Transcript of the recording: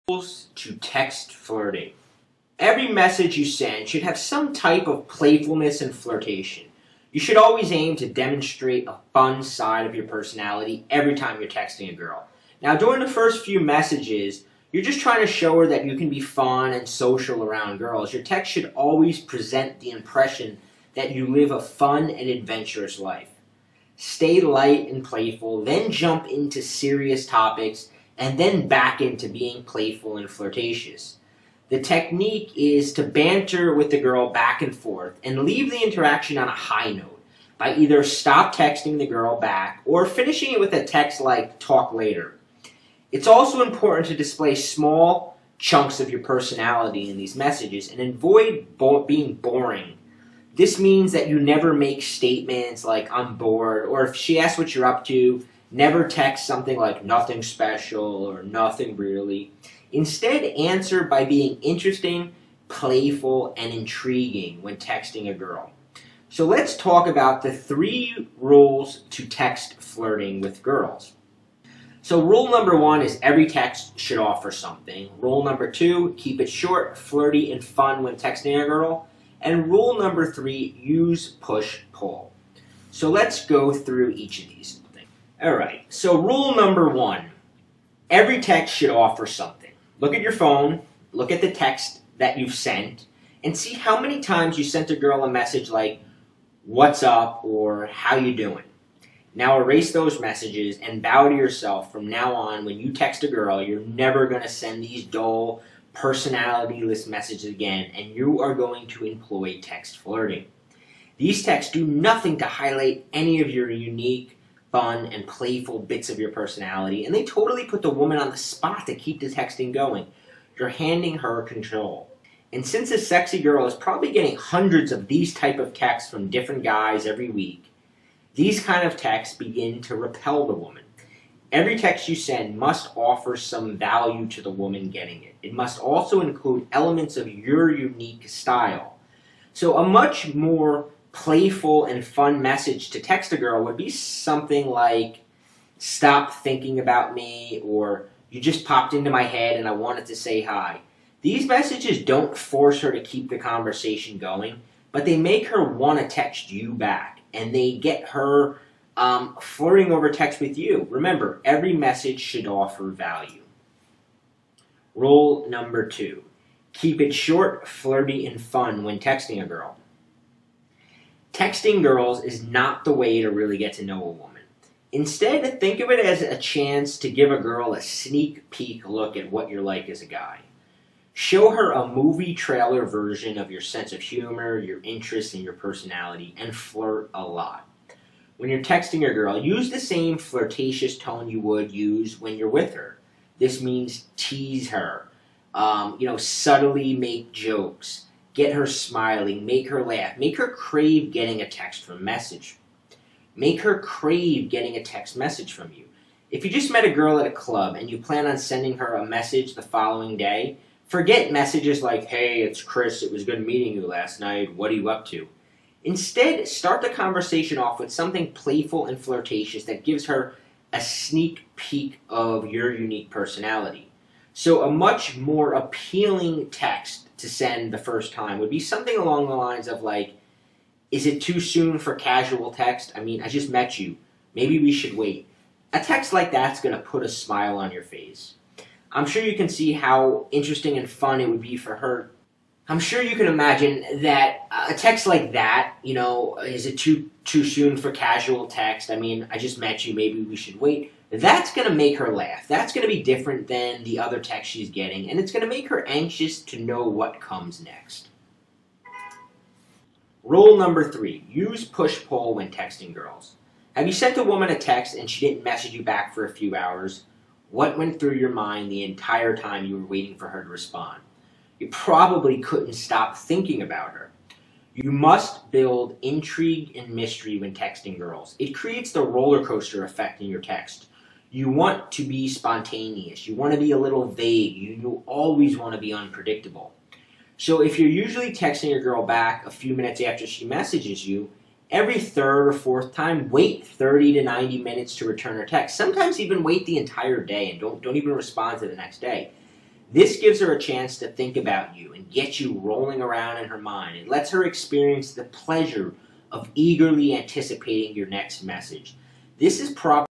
Rules to text flirting. Every message you send should have some type of playfulness and flirtation. You should always aim to demonstrate a fun side of your personality every time you're texting a girl. Now, during the first few messages, you're just trying to show her that you can be fun and social around girls. Your text should always present the impression that you live a fun and adventurous life. Stay light and playful, then jump into serious topics, and then back into being playful and flirtatious. The technique is to banter with the girl back and forth and leave the interaction on a high note by either stop texting the girl back or finishing it with a text like "talk later." It's also important to display small chunks of your personality in these messages and avoid being boring. This means that you never make statements like "I'm bored," or if she asks what you're up to, never text something like "nothing special" or "nothing really." Instead, answer by being interesting, playful, and intriguing when texting a girl. So let's talk about the 3 rules to text flirting with girls. So rule number 1 is every text should offer something. Rule number 2, keep it short, flirty, and fun when texting a girl. And rule number 3, use push-pull. So let's go through each of these things. Alright, so rule number 1, every text should offer something. Look at your phone, look at the text that you've sent, and see how many times you sent a girl a message like, "What's up?" or "How you doing?" Now erase those messages and vow to yourself from now on when you text a girl, you're never going to send these dull, personality-less messages again, and you are going to employ text flirting. These texts do nothing to highlight any of your unique, fun, and playful bits of your personality, and they totally put the woman on the spot to keep the texting going. You're handing her control. And since a sexy girl is probably getting hundreds of these type of texts from different guys every week, these kind of texts begin to repel the woman. Every text you send must offer some value to the woman getting it. It must also include elements of your unique style. So a much more playful and fun message to text a girl would be something like, "Stop thinking about me," or "You just popped into my head and I wanted to say hi." These messages don't force her to keep the conversation going, but they make her want to text you back, and they get her flirting over text with you. Remember, every message should offer value. Rule number 2, keep it short, flirty, and fun when texting a girl. Texting girls is not the way to really get to know a woman. Instead, think of it as a chance to give a girl a sneak peek look at what you're like as a guy. Show her a movie trailer version of your sense of humor, your interests, and your personality, and flirt a lot. When you're texting a girl, use the same flirtatious tone you would use when you're with her. This means tease her, subtly make jokes, get her smiling, make her laugh, make her crave getting a text from message. Make her crave getting a text message from you. If you just met a girl at a club and you plan on sending her a message the following day, forget messages like, "Hey, it's Chris, it was good meeting you last night, what are you up to?" Instead, start the conversation off with something playful and flirtatious that gives her a sneak peek of your unique personality. So a much more appealing text to send the first time would be something along the lines of like, "Is it too soon for casual text? I mean, I just met you. Maybe we should wait." A text like that's going to put a smile on your face. I'm sure you can see how interesting and fun it would be for her. I'm sure you can imagine that a text like that, "Is it too soon for casual text? I mean, I just met you. Maybe we should wait." That's going to make her laugh. That's going to be different than the other text she's getting, and it's going to make her anxious to know what comes next. Rule number 3, use push-pull when texting girls. Have you sent a woman a text and she didn't message you back for a few hours? What went through your mind the entire time you were waiting for her to respond? You probably couldn't stop thinking about her. You must build intrigue and mystery when texting girls. It creates the roller coaster effect in your text. You want to be spontaneous. You want to be a little vague. You always want to be unpredictable. So if you're usually texting your girl back a few minutes after she messages you, every third or fourth time, wait 30 to 90 minutes to return her text. Sometimes even wait the entire day and don't even respond to the next day. This gives her a chance to think about you and get you rolling around in her mind. It lets her experience the pleasure of eagerly anticipating your next message. This is probably